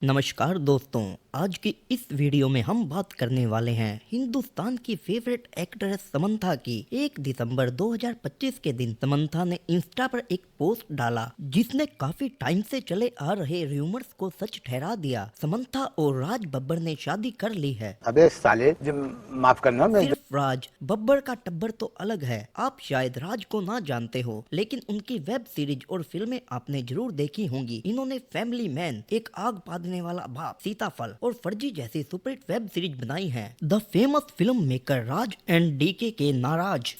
नमस्कार दोस्तों, आज की इस वीडियो में हम बात करने वाले हैं हिंदुस्तान की फेवरेट एक्ट्रेस समंथा की। 1 दिसंबर 2025 के दिन समंथा ने इंस्टा पर एक पोस्ट डाला जिसने काफी टाइम से चले आ रहे रूमर्स को सच ठहरा दिया। समंथा और राज बब्बर ने शादी कर ली है। अबे साले, जब माफ करना मैं सिर्फ राज बब्बर का टब्बर तो अलग है। आप शायद राज को ना जानते हो, लेकिन उनकी वेब सीरीज और फिल्में आपने जरूर देखी होंगी। इन्होंने फैमिली मैन, एक आग पादने वाला बाप, सीताफल और फर्जी जैसी सुपरहिट वेब सीरीज बनाई है। The famous film maker Raj and DK के नाराज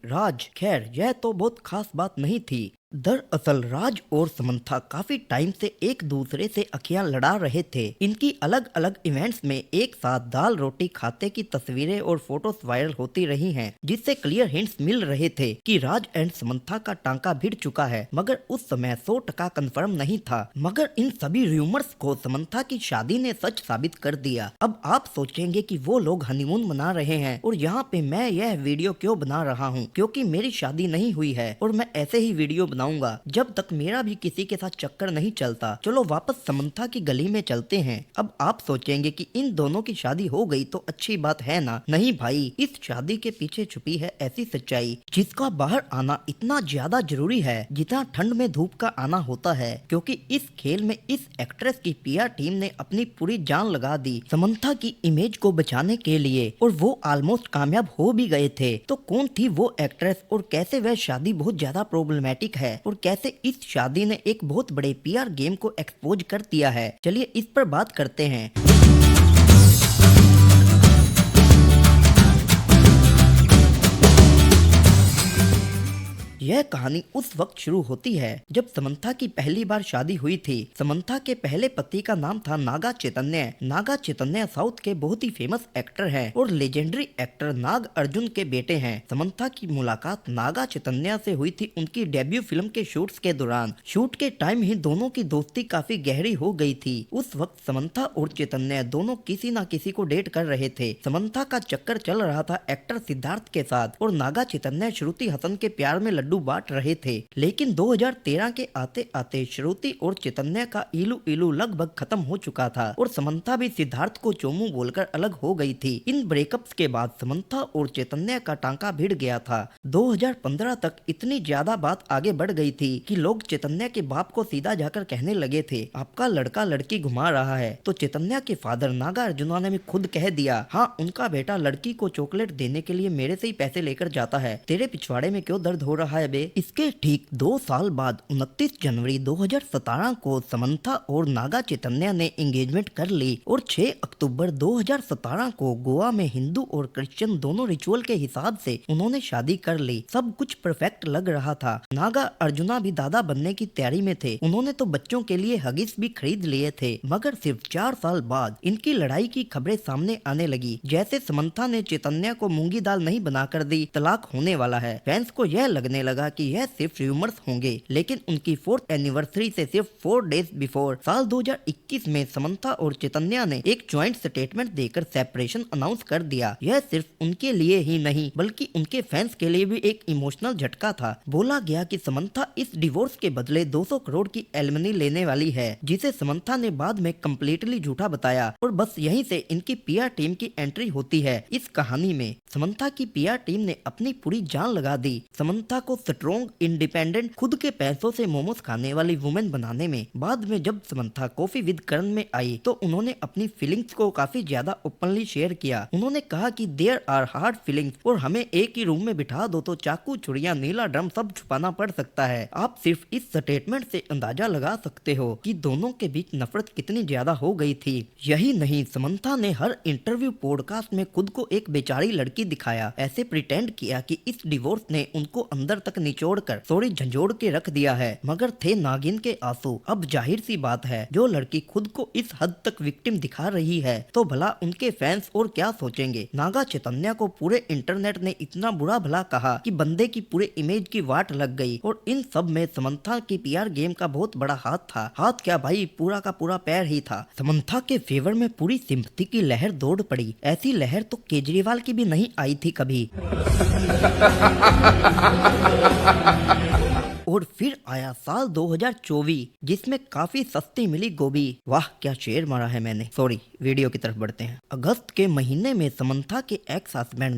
राज, खैर यह तो बहुत खास बात नहीं थी। दरअसल राज और समंथा काफी टाइम से एक दूसरे से अखियां लड़ा रहे थे। इनकी अलग अलग इवेंट्स में एक साथ दाल रोटी खाते की तस्वीरें और फोटोज वायरल होती रही हैं, जिससे क्लियर हिंट्स मिल रहे थे कि राज एंड समंथा का टांका भिड़ चुका है, मगर उस समय 100% कंफर्म नहीं था। मगर इन सभी रूमर्स को समंथा की शादी ने सच साबित कर दिया। अब आप सोचेंगे कि वो लोग हनीमून मना रहे हैं और यहाँ पे मैं यह वीडियो क्यों बना रहा हूँ, क्योंकि मेरी शादी नहीं हुई है और मैं ऐसे ही वीडियो बनाऊंगा जब तक मेरा भी किसी के साथ चक्कर नहीं चलता। चलो वापस समंथा की गली में चलते हैं। अब आप सोचेंगे कि इन दोनों की शादी हो गई तो अच्छी बात है ना? नहीं भाई, इस शादी के पीछे छुपी है ऐसी सच्चाई जिसका बाहर आना इतना ज्यादा जरूरी है जितना ठंड में धूप का आना होता है, क्योंकि इस खेल में इस एक्ट्रेस की पीआर टीम ने अपनी पूरी जान लगा दी समंथा की इमेज को बचाने के लिए, और वो ऑलमोस्ट कामयाब हो भी गए थे। तो कौन थी वो एक्ट्रेस और कैसे वह शादी बहुत ज्यादा प्रॉब्लमेटिक है और कैसे इस शादी ने एक बहुत बड़े पीआर गेम को एक्सपोज कर दिया है, चलिए इस पर बात करते हैं। यह कहानी उस वक्त शुरू होती है जब समंथा की पहली बार शादी हुई थी। समंथा के पहले पति का नाम था नागा चैतन्य। नागा चैतन्य साउथ के बहुत ही फेमस एक्टर हैं और लेजेंडरी एक्टर नाग अर्जुन के बेटे हैं। समंथा की मुलाकात नागा चैतन्य से हुई थी उनकी डेब्यू फिल्म के शूट्स के दौरान। शूट के टाइम ही दोनों की दोस्ती काफी गहरी हो गई थी। उस वक्त समंथा और चैतन्य दोनों किसी न किसी को डेट कर रहे थे। समंथा का चक्कर चल रहा था एक्टर सिद्धार्थ के साथ और नागा चैतन्य श्रुति हसन के प्यार में लड्डू बांट रहे थे। लेकिन 2013 के आते आते श्रुति और चैतन्य का इलू इलू लगभग खत्म हो चुका था और समंथा भी सिद्धार्थ को चोमू बोलकर अलग हो गई थी। इन ब्रेकअप्स के बाद समंथा और चैतन्य का टांका भिड़ गया था। 2015 तक इतनी ज्यादा बात आगे बढ़ गई थी कि लोग चैतन्य के बाप को सीधा जाकर कहने लगे थे, आपका लड़का लड़की घुमा रहा है। तो चैतन्य के फादर नागा अर्जुना ने भी खुद कह दिया, हाँ उनका बेटा लड़की को चॉकलेट देने के लिए मेरे से ही पैसे लेकर जाता है, तेरे पिछवाड़े में क्यों दर्द हो रहा है बे। इसके ठीक 2 साल बाद 29 जनवरी 2017 को समंथा और नागा चैतन्य ने एंगेजमेंट कर ली और 6 अक्टूबर 2017 को गोवा में हिंदू और क्रिश्चियन दोनों रिचुअल के हिसाब से उन्होंने शादी कर ली। सब कुछ परफेक्ट लग रहा था। नागा अर्जुना भी दादा बनने की तैयारी में थे। उन्होंने तो बच्चों के लिए हगीज भी खरीद लिए थे। मगर सिर्फ 4 साल बाद इनकी लड़ाई की खबरें सामने आने लगी। जैसे समंथा ने चैतन्य को मूंगी दाल नहीं बनाकर दी, तलाक होने वाला है। फैंस को यह लगने लगा कि यह सिर्फ रूमर्स होंगे, लेकिन उनकी 4th एनिवर्सरी से सिर्फ 4 डेज बिफोर साल 2021 में समंथा और चैतन्य ने एक ज्वाइंट स्टेटमेंट देकर सेपरेशन अनाउंस कर दिया। यह सिर्फ उनके लिए ही नहीं बल्कि उनके फैंस के लिए भी एक इमोशनल झटका था। बोला गया कि समंथा इस डिवोर्स के बदले 200 करोड़ की एलिमनी लेने वाली है, जिसे समंथा ने बाद में कम्प्लीटली झूठा बताया और बस यहीं से इनकी पीआर टीम की एंट्री होती है इस कहानी में। समंथा की पीआर टीम ने अपनी पूरी जान लगा दी समंथा को स्ट्रॉन्ग, इंडिपेंडेंट, खुद के पैसों से मोमोज खाने वाली वुमेन बनाने में। बाद में जब समंथा कॉफी विद करण में आई तो उन्होंने अपनी फीलिंग्स को काफी ज्यादा ओपनली शेयर किया। उन्होंने कहा कि देयर आर हार्ड फीलिंग्स और हमें एक ही रूम में बिठा दो तो चाकू, छुरियां, नीला ड्रम सब छुपाना पड़ सकता है। आप सिर्फ इस स्टेटमेंट से अंदाजा लगा सकते हो कि दोनों के बीच नफरत कितनी ज्यादा हो गई थी। यही नहीं, समंथा ने हर इंटरव्यू, पॉडकास्ट में खुद को एक बेचारी लड़की दिखाया। ऐसे प्रिटेंड किया कि इस डिवोर्स ने उनको अंदर तक निचोड़ कर सॉरी झंझोड़ के रख दिया है, मगर थे नागिन के आंसू। अब जाहिर सी बात है, जो लड़की खुद को इस हद तक विक्टिम दिखा रही है तो भला उनके फैंस और क्या सोचेंगे। नागा चैतन्य को पूरे इंटरनेट ने इतना बुरा भला कहा कि बंदे की पूरे इमेज की वाट लग गई और इन सब में समंथा की पीआर गेम का बहुत बड़ा हाथ था। हाथ क्या भाई, पूरा का पूरा पैर ही था। समंथा के फेवर में पूरी सिंपैथी की लहर दौड़ पड़ी। ऐसी लहर तो केजरीवाल की भी नहीं आई थी कभी। और फिर आया साल 2024 जिसमें काफी सस्ती मिली गोभी। वाह क्या शेर मारा है मैंने। सॉरी, वीडियो की तरफ बढ़ते हैं। अगस्त के महीने में समंथा के एक्स हस्बैंड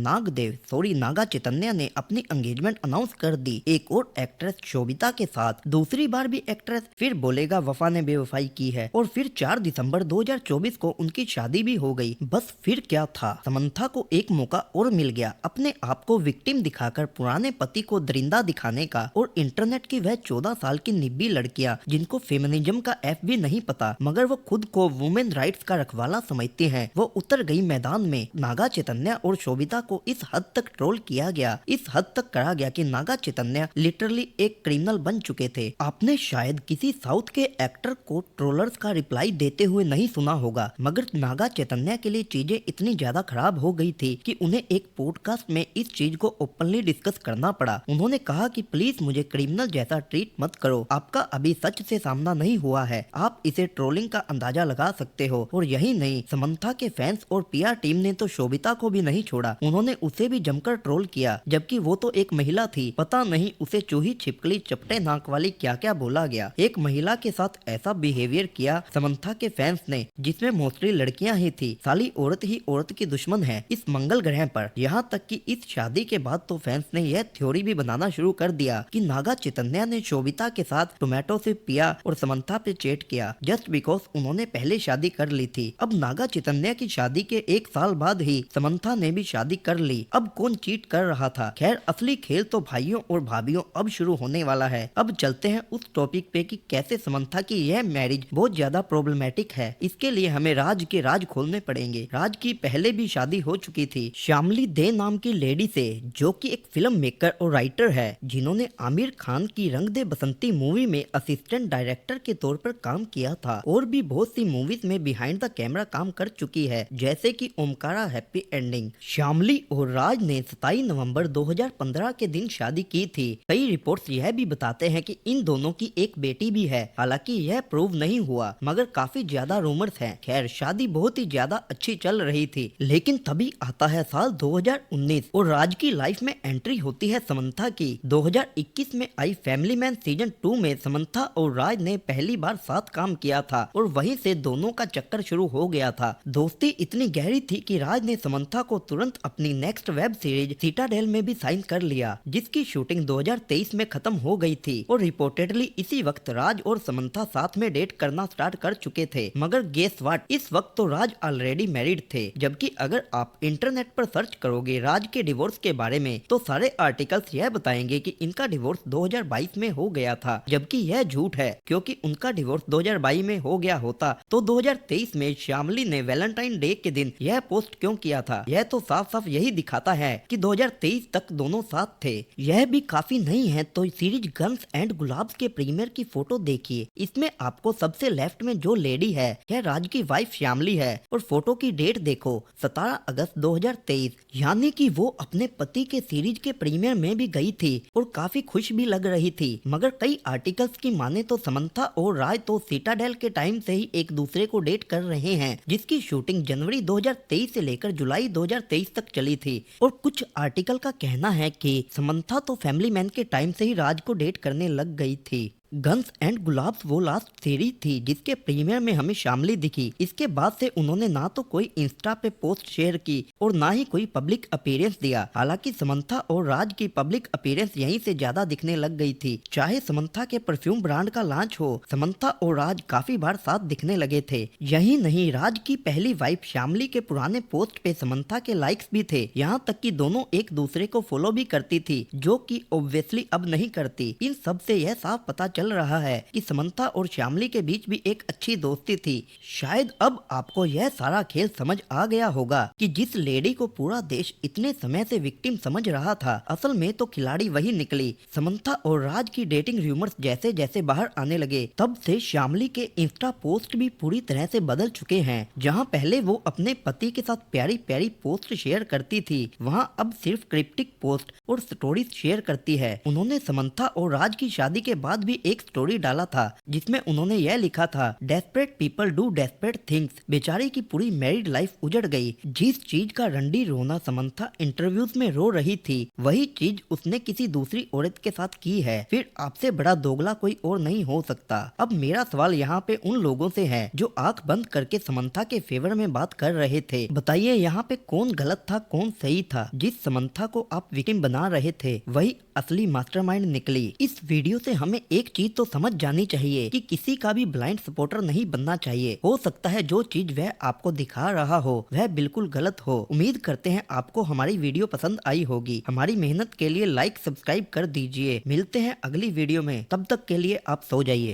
नागा चैतन्य ने अपनी एंगेजमेंट अनाउंस कर दी एक और एक्ट्रेस शोभिता के साथ। दूसरी बार भी एक्ट्रेस फिर बोलेगा वफा ने बेवफाई की है और फिर 4 दिसंबर 2024 को उनकी शादी भी हो गई। बस फिर क्या था, समंथा को एक मौका और मिल गया अपने आप को विक्टिम दिखाकर पुराने पति को दरिंदा दिखाने का। और इंटरनेट की वह 14 साल की निब्बी लड़कियां जिनको फेमिनिज्म का एफ भी नहीं पता मगर वो खुद को वुमेन राइट्स का रखवाला समझती हैं, वो उतर गई मैदान में। नागा चैतन्य और शोभिता को इस हद तक ट्रोल किया गया, इस हद तक कहा गया कि नागा चैतन्य लिटरली एक क्रिमिनल बन चुके थे। आपने शायद किसी साउथ के एक्टर को ट्रोलर्स का रिप्लाई देते हुए नहीं सुना होगा मगर नागा चैतन्य के लिए चीजें इतनी ज्यादा खराब हो गई थी कि उन्हें एक पॉडकास्ट में इस चीज को ओपनली डिस्कस करना पड़ा। उन्होंने कहा कि प्लीज मुझे क्रिमिनल जैसा ट्रीट मत करो, आपका अभी सच से सामना नहीं हुआ है, आप इसे ट्रोलिंग का अंदाजा लगा सकते हो। और यही नहीं, समंथा के फैंस और पीआर टीम ने तो शोभिता को भी नहीं छोड़ा, उन्होंने उसे भी जमकर ट्रोल किया जबकि वो तो एक महिला थी। पता नहीं उसे चूही छिपकली चपटे नाक वाली क्या क्या बोला गया। एक महिला के साथ ऐसा बिहेवियर किया समंथा के फैंस ने जिसमें मोस्टली लड़कियां ही थी। साली औरत ही औरत की दुश्मन है इस मंगल ग्रह पर। यहाँ तक कि इस शादी के बाद तो फैंस ने यह थ्योरी भी बनाना शुरू कर दिया कि नागा चैतन्य ने शोभिता के साथ टोमेटो से पिया और समंथा पे चेट किया जस्ट बिकॉज उन्होंने पहले शादी कर ली थी। अब नागा चैतन्य की शादी के 1 साल बाद ही समंथा ने भी शादी कर ली। अब कौन चीट कर रहा था? खैर असली खेल तो भाइयों और भाभीयों अब शुरू होने वाला है। अब चलते हैं उस टॉपिक पे कि कैसे समंथा की यह मैरिज बहुत ज्यादा प्रॉब्लमेटिक है। इसके लिए हमें राज के राज खोलने पड़ेंगे। राज की पहले भी शादी हो चुकी थी श्यामली दे नाम की लेडी से जो कि एक फिल्म मेकर और राइटर है जिन्होंने आमिर खान की रंग दे बसंती मूवी में असिस्टेंट डायरेक्टर के तौर पर काम किया था और भी बहुत सी मूवीज में बिहाइंड द कैमरा काम कर चुकी है जैसे कि ओमकारा हैप्पी एंडिंग। श्यामली और राज ने 27 नवंबर 2015 के दिन शादी की थी। कई रिपोर्ट्स यह भी बताते हैं कि इन दोनों की एक बेटी भी है, हालांकि यह प्रूव नहीं हुआ मगर काफी ज्यादा रूमर्स हैं। खैर शादी बहुत ही ज्यादा अच्छी चल रही थी लेकिन तभी आता है साल 2019 और राज की लाइफ में एंट्री होती है समंथा की। 2021 में आई फैमिली मैन सीजन 2 में समंथा और राज ने पहली बार साथ काम किया था और वहीं से दोनों का चक्कर शुरू हो गया था। दोस्ती इतनी गहरी थी कि राज ने समंथा को तुरंत अपनी नेक्स्ट वेब सीरीज सिटाडेल में भी साइन कर लिया जिसकी शूटिंग 2023 में खत्म हो गई थी और रिपोर्टेडली इसी वक्त राज और समंथा साथ में डेट करना स्टार्ट कर चुके थे। मगर गेस व्हाट, इस वक्त तो राज ऑलरेडी मैरिड थे। जबकि अगर आप इंटरनेट पर सर्च करोगे राज के डिवोर्स के बारे में तो सारे आर्टिकल्स यह बताएंगे कि इनका डिवोर्स 2022 में हो गया था जबकि यह झूठ है क्योंकि उनका डिवोर्स 2022 में हो गया होता तो 2023 में श्यामली ने वैलेंटाइन डे के दिन यह पोस्ट क्यों किया था? यह तो साफ साफ यही दिखाता है कि 2023 तक दोनों साथ थे। यह भी काफी नहीं है तो सीरीज गन्स एंड गुलाब्स के प्रीमियर की फोटो देखिए। इसमें आपको सबसे लेफ्ट में जो लेडी है यह राज की वाइफ श्यामली है और फोटो की डेट देखो 17 अगस्त 2023 यानी कि वो अपने पति के सीरीज के प्रीमियर में भी गई थी और काफी खुश भी लग रही थी। मगर कई आर्टिकल्स की माने तो समंथा और राज तो सिटाडेल के टाइम से ही एक दूसरे को डेट कर रहे हैं जिसकी शूटिंग जनवरी 2023 से लेकर जुलाई 2023 तक चली थी। और कुछ आर्टिकल का कहना है कि समंथा तो फैमिली मैन के टाइम से ही राज को डेट करने लग गई थी। गन्स एंड गुलाब्स वो लास्ट सीरीज थी जिसके प्रीमियर में हमें शामली दिखी। इसके बाद से उन्होंने ना तो कोई इंस्टा पे पोस्ट शेयर की और ना ही कोई पब्लिक अपीयरेंस दिया। हालांकि समंथा और राज की पब्लिक अपीयरेंस यहीं से ज्यादा दिखने लग गई थी। चाहे समंथा के परफ्यूम ब्रांड का लॉन्च हो, समंथा और राज काफी बार साथ दिखने लगे थे। यही नहीं, राज की पहली वाइफ श्यामली के पुराने पोस्ट पे समंथा के लाइक्स भी थे। यहाँ तक कि दोनों एक दूसरे को फॉलो भी करती थी जो कि ऑब्वियसली अब नहीं करती। इन सब से यह साफ पता चल रहा है कि समंथा और श्यामली के बीच भी एक अच्छी दोस्ती थी। शायद अब आपको यह सारा खेल समझ आ गया होगा कि जिस लेडी को पूरा देश इतने समय से विक्टिम समझ रहा था असल में तो खिलाड़ी वही निकली। समंथा और राज की डेटिंग रूमर्स जैसे जैसे बाहर आने लगे तब से श्यामली के इंस्टा पोस्ट भी पूरी तरह से बदल चुके हैं। जहां पहले वो अपने पति के साथ प्यारी प्यारी पोस्ट शेयर करती थी वहां अब सिर्फ क्रिप्टिक पोस्ट और स्टोरीज शेयर करती है। उन्होंने समंथा और राज की शादी के बाद भी एक स्टोरी डाला था जिसमें उन्होंने यह लिखा था, desperate people do desperate things. बेचारी की पूरी मैरिड लाइफ उजड़ गई। जिस चीज का रंडी रोना समंथा इंटरव्यूज में रो रही थी, वही चीज उसने किसी दूसरी औरत के साथ की है। फिर आपसे बड़ा दोगला कोई और नहीं हो सकता। अब मेरा सवाल यहाँ पे उन लोगों से है जो आंख बंद करके समंथा के फेवर में बात कर रहे थे। बताइए यहाँ पे कौन गलत था, कौन सही था? जिस समंथा को आप विक्टिम बना रहे थे वही असली मास्टरमाइंड निकली। इस वीडियो से हमें एक चीज तो समझ जानी चाहिए कि किसी का भी ब्लाइंड सपोर्टर नहीं बनना चाहिए। हो सकता है जो चीज वह आपको दिखा रहा हो वह बिल्कुल गलत हो। उम्मीद करते हैं आपको हमारी वीडियो पसंद आई होगी। हमारी मेहनत के लिए लाइक सब्सक्राइब कर दीजिए। मिलते हैं अगली वीडियो में, तब तक के लिए आप सो जाइए।